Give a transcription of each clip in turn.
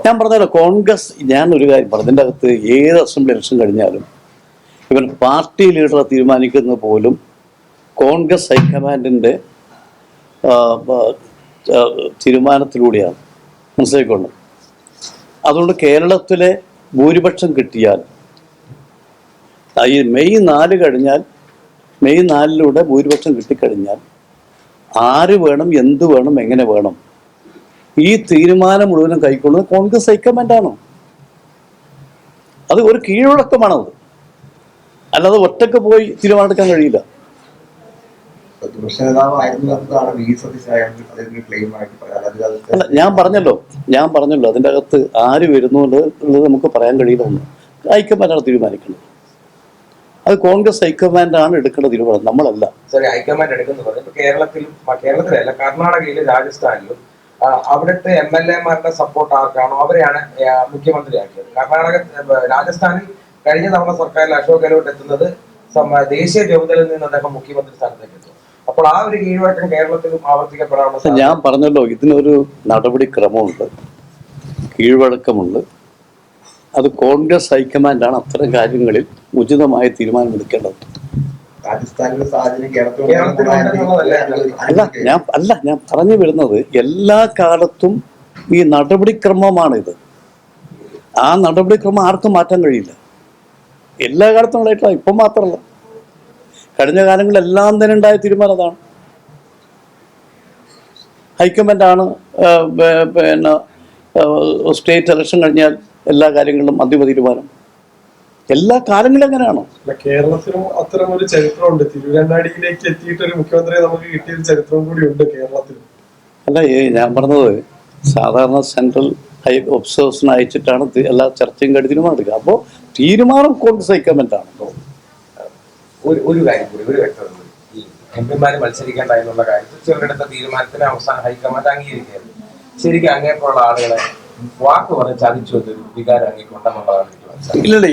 ഞാൻ പറഞ്ഞല്ലോ കോൺഗ്രസ്, ഞാനൊരു കാര്യം പറഞ്ഞതിൻ്റെ അകത്ത് ഏത് അസംബ്ലി ഇലക്ഷൻ കഴിഞ്ഞാലും ഇവൻ പാർട്ടി ലീഡറെ തീരുമാനിക്കുന്നത് പോലും കോൺഗ്രസ് ഹൈക്കമാൻഡിൻ്റെ തീരുമാനത്തിലൂടെയാണ്, മനസ്സിലായിക്കൊണ്ട്. അതുകൊണ്ട് കേരളത്തിലെ ഭൂരിപക്ഷം കിട്ടിയാൽ ഈ മെയ് 4 കഴിഞ്ഞാൽ, മെയ് 4 ഭൂരിപക്ഷം കിട്ടിക്കഴിഞ്ഞാൽ ആര് വേണം, എന്ത് വേണം, എങ്ങനെ വേണം, ഈ തീരുമാനം മുഴുവനും കൈക്കൊള്ളുന്നത് കോൺഗ്രസ് ഹൈക്കമാൻഡാണ്. അത് ഒരു കീഴ്വഴക്കമാണത്, അല്ലാതെ ഒറ്റക്ക് പോയി തീരുമാനമെടുക്കാൻ കഴിയില്ല. അല്ല, ഞാൻ പറഞ്ഞല്ലോ അതിൻ്റെ അകത്ത് ആര് വരുന്നു എന്നുള്ളത് നമുക്ക് പറയാൻ കഴിയില്ല. ഹൈക്കമാൻഡാണ് തീരുമാനിക്കുന്നത്. അത് കോൺഗ്രസ് ഹൈക്കമാൻഡാണ് എടുക്കേണ്ട തീരുമാനം, നമ്മളല്ല. ഹൈക്കമാൻഡ് എടുക്കുന്നത് കേരളത്തിലല്ല, കർണാടകയിലും രാജസ്ഥാനിലും അവിടുത്തെ MLA-മാരുടെ സപ്പോർട്ട് ആർക്കാണോ അവരെയാണ് മുഖ്യമന്ത്രിയാക്കിയത്. രാജസ്ഥാനിൽ കഴിഞ്ഞ തവണ സർക്കാരിൽ അശോക് ഗെഹ്ലോട്ട് എത്തുന്നത് ദേശീയ ചുമതലയിൽ നിന്ന് അദ്ദേഹം മുഖ്യമന്ത്രി സ്ഥാനത്തേക്ക് എത്തും. അപ്പോൾ ആ ഒരു കീഴ്വഴക്കം കേരളത്തിലും ആവർത്തിക്കപ്പെടാനുള്ള, ഞാൻ പറഞ്ഞല്ലോ ഇതിനൊരു നടപടിക്രമമുണ്ട്, കീഴ്വഴക്കമുണ്ട്. അത് കോൺഗ്രസ് ഹൈക്കമാൻഡാണ് അത്തരം കാര്യങ്ങളിൽ ഉചിതമായ തീരുമാനമെടുക്കേണ്ടത്. ഞാൻ പറഞ്ഞു വരുന്നത് എല്ലാ കാലത്തും ഈ നടപടിക്രമമാണിത്. ആ നടപടിക്രമം ആർക്കും മാറ്റാൻ കഴിയില്ല. എല്ലാ കാലത്തും ഉണ്ടായിട്ടില്ല, ഇപ്പം മാത്രമല്ല, കഴിഞ്ഞ കാലങ്ങളിലെല്ലാം തന്നെ ഉണ്ടായ തീരുമാനം അതാണ്. ഹൈക്കമാൻഡാണ് പിന്നെ സ്റ്റേറ്റ് ഇലക്ഷൻ കഴിഞ്ഞാൽ എല്ലാ കാര്യങ്ങളിലും അന്തിമ തീരുമാനം. എല്ലാ കാലങ്ങളും അങ്ങനെയാണോ? കേരളത്തിലും അത്തരം ഒരു ചരിത്രമുണ്ട്. തിരുവനന്തപുരത്തിലേക്ക് എത്തിയിട്ട് ഒരു മുഖ്യമന്ത്രിയെ നമുക്ക് കിട്ടിയ ചരിത്രവും കൂടി ഉണ്ട് കേരളത്തിൽ. അല്ല, ഞാൻ പറഞ്ഞത് സാധാരണ സെൻട്രൽ ഒബ്സർവേഴ്സിനെ അയച്ചിട്ടാണ് എല്ലാ ചർച്ചയും കഴിഞ്ഞ് തീരുമാനം. അപ്പോൾ തീരുമാനം കോൺഗ്രസ് ഹൈക്കമാൻഡാണ്. ഒരു കാര്യം കൂടി, ഒരു വ്യക്തത കൂടി, ഈ എംപിമാര് മത്സരിക്കേണ്ട എന്നുള്ള കാര്യത്തിൽ ചിലരെടുത്ത തീരുമാനത്തിന് അവസാനം ഹൈക്കമാൻഡ് അംഗീകരിക്കുകയായിരുന്നു. ശരിക്കും അങ്ങേപ്പുള്ള ആളുകളെ വാക്ക് പറഞ്ഞ് ചതിച്ചു എന്നൊരു വികാരം അങ്ങേക്കൊണ്ടെന്നുള്ളതാണ്. ഇല്ലല്ലേ,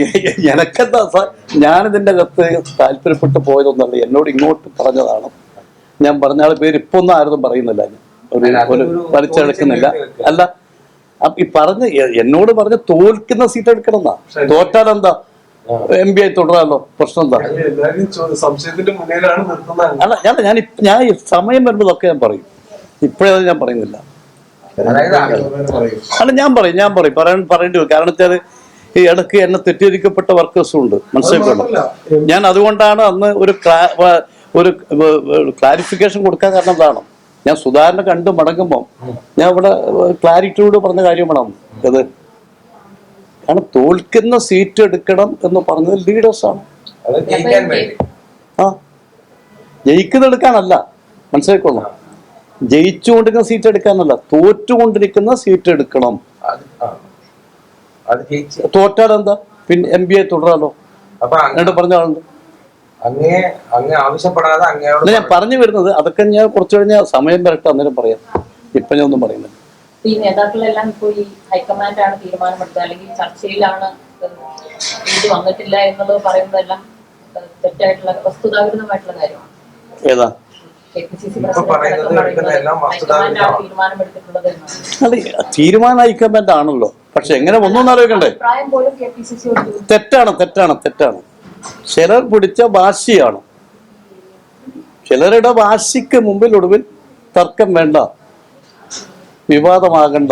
എനക്കെന്താ സാർ, ഞാനിതിൻ്റെ അകത്ത് താല്പര്യപ്പെട്ട് പോയതൊന്നല്ല, എന്നോട് ഇങ്ങോട്ട് പറഞ്ഞതാണ്. ഞാൻ പറഞ്ഞ ആളെ പേര് ഇപ്പൊ ഒന്നും ആരും പറയുന്നില്ല, ഒരു വലിച്ചെടുക്കുന്നില്ല. അല്ല, ഈ പറഞ്ഞ എന്നോട് പറഞ്ഞ തോൽക്കുന്ന സീറ്റ് എടുക്കണം എന്നാ, തോറ്റാലെന്താ MP ആയി തുടരാമല്ലോ, പ്രശ്നം എന്താ? അല്ല, ഞാൻ സമയം വരുമ്പോഴൊക്കെ ഞാൻ പറയും, ഇപ്പോഴത് ഞാൻ പറയുന്നില്ല. അല്ല, ഞാൻ പറയും പറയേണ്ടി വരും. കാരണം വെച്ചാൽ ഈ ഇടയ്ക്ക് എന്നെ തെറ്റിദ്ധരിക്കപ്പെട്ട വർക്കേഴ്സും ഉണ്ട്, മനസ്സിലാക്കണം. ഞാൻ അതുകൊണ്ടാണ് അന്ന് ഒരു ക്ലാരിഫിക്കേഷൻ കൊടുക്കാൻ കാരണം എന്താണ്, ഞാൻ സുധാകരനെ കണ്ട് മടങ്ങുമ്പോൾ ഞാൻ ഇവിടെ ക്ലാരിറ്റിയോട് പറഞ്ഞ കാര്യമാണ് അത്. കാരണം തോൽക്കുന്ന സീറ്റ് എടുക്കണം എന്ന് പറഞ്ഞത് ലീഡേഴ്സാണ്. ജയിക്കുന്നെടുക്കാനല്ല, മനസ്സിലാക്കണം. ജയിച്ചുകൊണ്ടിരിക്കുന്ന സീറ്റ് എടുക്കാനല്ല, തോറ്റുകൊണ്ടിരിക്കുന്ന സീറ്റ് എടുക്കണം. തോറ്റാലെന്താ പിന്നെ MP ആയി തുടരാലോ. പറഞ്ഞ ആളുണ്ട്. ഞാൻ പറഞ്ഞു വരുന്നത് അതൊക്കെ ഞാൻ കുറച്ചു കഴിഞ്ഞാൽ സമയം വരട്ടെ, അന്നേരം പറയാം. ഇപ്പൊ ഞാൻ ഒന്നും പറയുന്നില്ല. ഈ നേതാക്കളെല്ലാം ഇപ്പോൾ ഈ ഹൈക്കമാൻഡാണ് തീരുമാനമെടുത്തത്, അല്ലെങ്കിൽ ചർച്ചയിലാണ് ഇത് വന്നിട്ടില്ല എന്നുള്ളത് പറയുന്നതെല്ലാം തെറ്റായിട്ടുള്ള വസ്തുതാവിരുദ്ധമായിട്ടുള്ള കാര്യമാണ്. ഏതാ തീരുമാനം ഹൈക്കമാൻഡ് ആണല്ലോ, പക്ഷെ എങ്ങനെ ഒന്നും ആലോചിക്കണ്ടേ? തെറ്റാണ്. ചിലർ പിടിച്ച വാശിയാണ്. ചിലരുടെ വാശിക്ക് മുമ്പിൽ ഒടുവിൽ തർക്കം വേണ്ട, വിവാദമാകണ്ട,